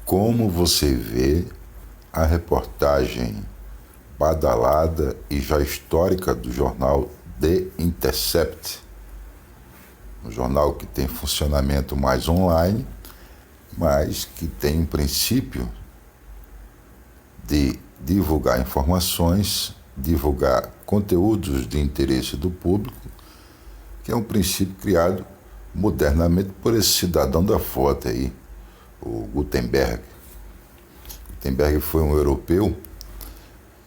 Como você vê a reportagem badalada e já histórica do jornal The Intercept, um jornal que tem funcionamento mais online, mas que tem um princípio de divulgar informações, divulgar conteúdos de interesse do público, que é um princípio criado modernamente por esse cidadão da foto aí, o Gutenberg. Gutenberg foi um europeu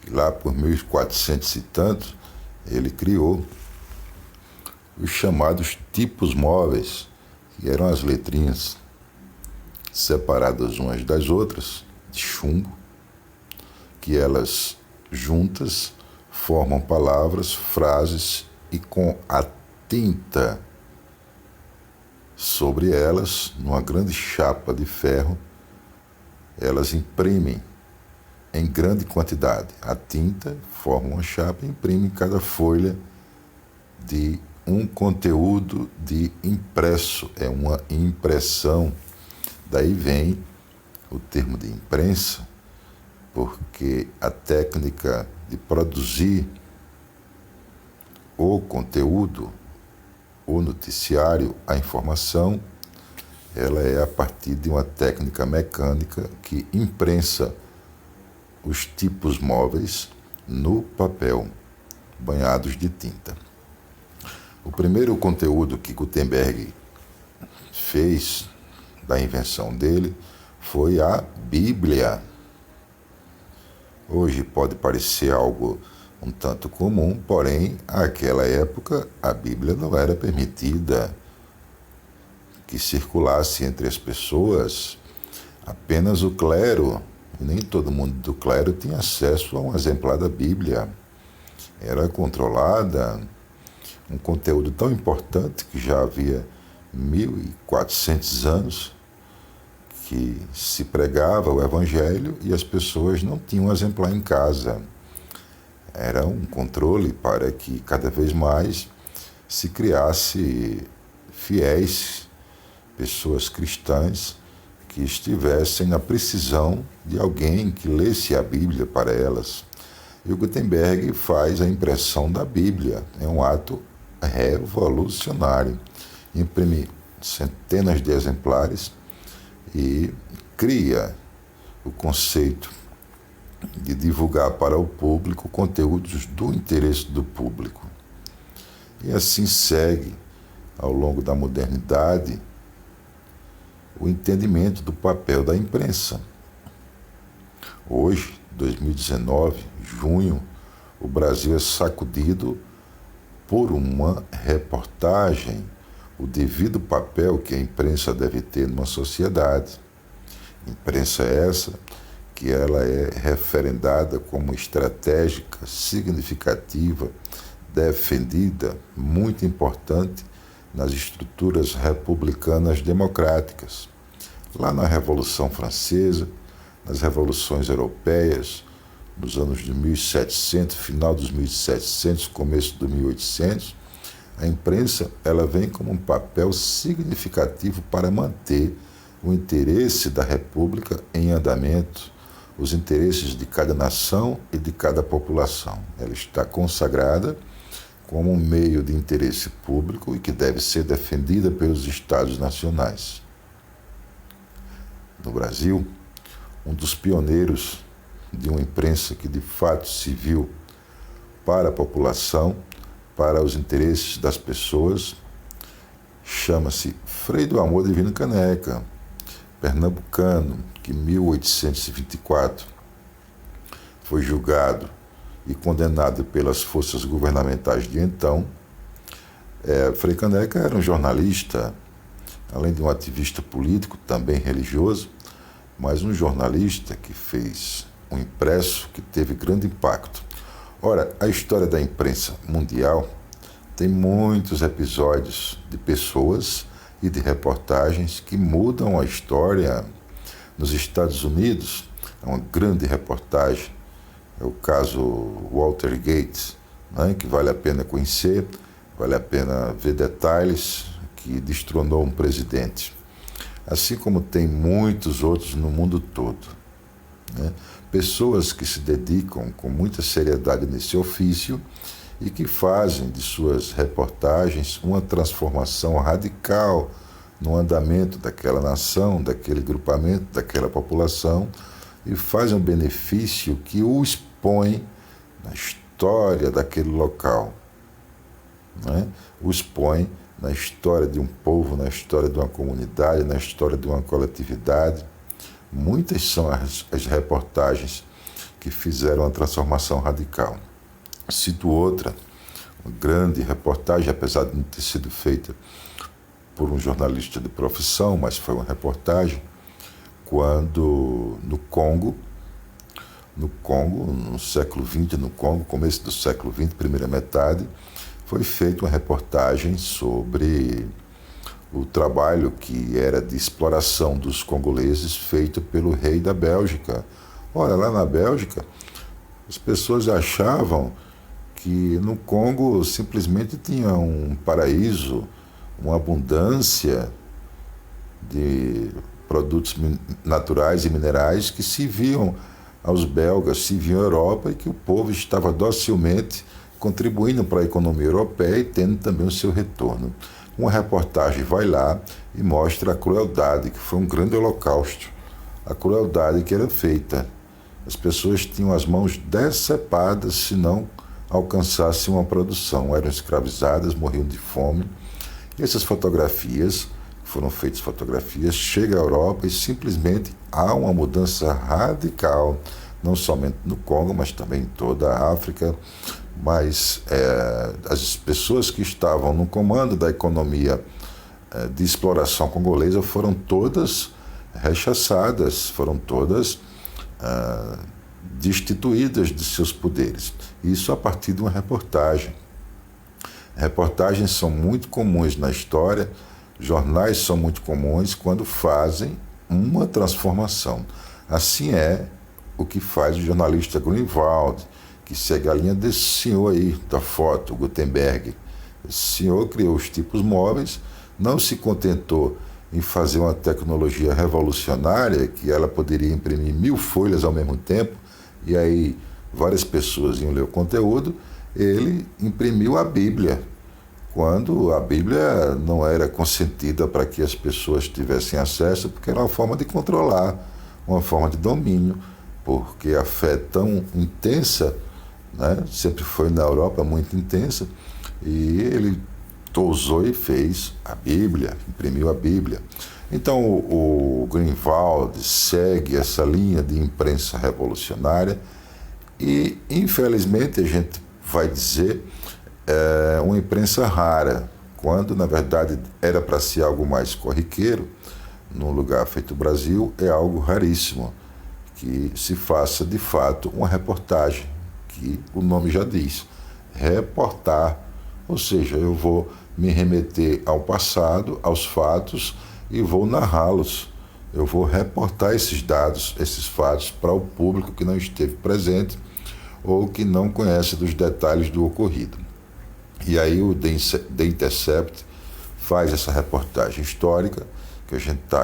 que lá por 1400 e tantos ele criou os chamados tipos móveis, que eram as letrinhas separadas umas das outras, de chumbo, que elas juntas formam palavras, frases, e com a tinta sobre elas, numa grande chapa de ferro, elas imprimem em grande quantidade. A tinta forma uma chapa e imprime em cada folha de um conteúdo de impresso, é uma impressão. Daí vem o termo de imprensa, porque a técnica de produzir o conteúdo, o noticiário, a informação, ela é a partir de uma técnica mecânica que imprensa os tipos móveis no papel, banhados de tinta. O primeiro conteúdo que Gutenberg fez da invenção dele foi a Bíblia. Hoje pode parecer algo um tanto comum, porém, naquela época a Bíblia não era permitida que circulasse entre as pessoas. Apenas o clero, e nem todo mundo do clero tinha acesso a um exemplar da Bíblia. Era controlada, um conteúdo tão importante que já havia 1400 anos que se pregava o Evangelho e as pessoas não tinham um exemplar em casa. Era um controle para que cada vez mais se criasse fiéis, pessoas cristãs que estivessem na precisão de alguém que lesse a Bíblia para elas. E o Gutenberg faz a impressão da Bíblia. É um ato revolucionário. Imprime centenas de exemplares e cria o conceito de divulgar para o público conteúdos do interesse do público. E assim segue, ao longo da modernidade, o entendimento do papel da imprensa. Hoje, 2019, junho, o Brasil é sacudido por uma reportagem, o devido papel que a imprensa deve ter numa sociedade. Imprensa essa que ela é referendada como estratégica, significativa, defendida, muito importante nas estruturas republicanas democráticas. Lá na Revolução Francesa, nas revoluções europeias, nos anos de 1700, final dos 1700, começo do 1800, a imprensa ela vem como um papel significativo para manter o interesse da República em andamento, os interesses de cada nação e de cada população. Ela está consagrada como um meio de interesse público e que deve ser defendida pelos Estados nacionais. No Brasil, um dos pioneiros de uma imprensa que de fato se viu para a população, para os interesses das pessoas, chama-se Frei do Amor Divino Caneca, pernambucano, que em 1824 foi julgado e condenado pelas forças governamentais de então. Frei Caneca era um jornalista, além de um ativista político, também religioso, mas um jornalista que fez um impresso que teve grande impacto. Ora, a história da imprensa mundial tem muitos episódios de pessoas e de reportagens que mudam a história. Nos Estados Unidos, é uma grande reportagem, é o caso Watergate, né, que vale a pena conhecer, vale a pena ver detalhes, que destronou um presidente. assim como tem muitos outros no mundo todo, né? Pessoas que se dedicam com muita seriedade nesse ofício e que fazem de suas reportagens uma transformação radical no andamento daquela nação, daquele grupamento, daquela população, e fazem um benefício que o expõe na história daquele local, né? O expõe na história de um povo, na história de uma comunidade, na história de uma coletividade. Muitas são as reportagens que fizeram a transformação radical. Cito outra, uma grande reportagem, apesar de não ter sido feita por um jornalista de profissão, mas foi uma reportagem, quando no Congo, no século XX, no Congo, começo do século XX, primeira metade, foi feita uma reportagem sobre o trabalho que era de exploração dos congoleses feito pelo rei da Bélgica. Olha, lá na Bélgica, as pessoas achavam que no Congo simplesmente tinha um paraíso, uma abundância de produtos naturais e minerais que se viam aos belgas, se viam à Europa, e que o povo estava docilmente contribuindo para a economia europeia e tendo também o seu retorno. Uma reportagem vai lá e mostra a crueldade, que foi um grande holocausto, a crueldade que era feita. As pessoas tinham as mãos decepadas se não alcançassem uma produção, eram escravizadas, morriam de fome. E essas fotografias, foram feitas fotografias, chegam à Europa e simplesmente há uma mudança radical, não somente no Congo, mas também em toda a África. Mas as pessoas que estavam no comando da economia de exploração congolesa foram todas rechaçadas, foram todas destituídas de seus poderes. Isso a partir de uma reportagem. Reportagens são muito comuns na história, jornais são muito comuns quando fazem uma transformação. Assim é o que faz o jornalista Grünewald, que segue a linha desse senhor aí da foto, Gutenberg. Esse senhor criou os tipos móveis, não se contentou em fazer uma tecnologia revolucionária, que ela poderia imprimir 1000 folhas ao mesmo tempo, e aí várias pessoas iam ler o conteúdo. Ele imprimiu a Bíblia, quando a Bíblia não era consentida para que as pessoas tivessem acesso, porque era uma forma de controlar, uma forma de domínio, porque a fé tão intensa, né, sempre foi na Europa muito intensa, e ele ousou e fez a Bíblia, imprimiu a Bíblia. Então o Grünewald segue essa linha de imprensa revolucionária e, infelizmente, a gente vai dizer, uma imprensa rara, quando na verdade era para ser algo mais corriqueiro. Num lugar feito Brasil, é algo raríssimo que se faça de fato uma reportagem, que o nome já diz, reportar, ou seja, eu vou me remeter ao passado, aos fatos, e vou narrá-los. Eu vou reportar esses dados, esses fatos, para o público que não esteve presente ou que não conhece dos detalhes do ocorrido. E aí o The Intercept faz essa reportagem histórica, que a gente está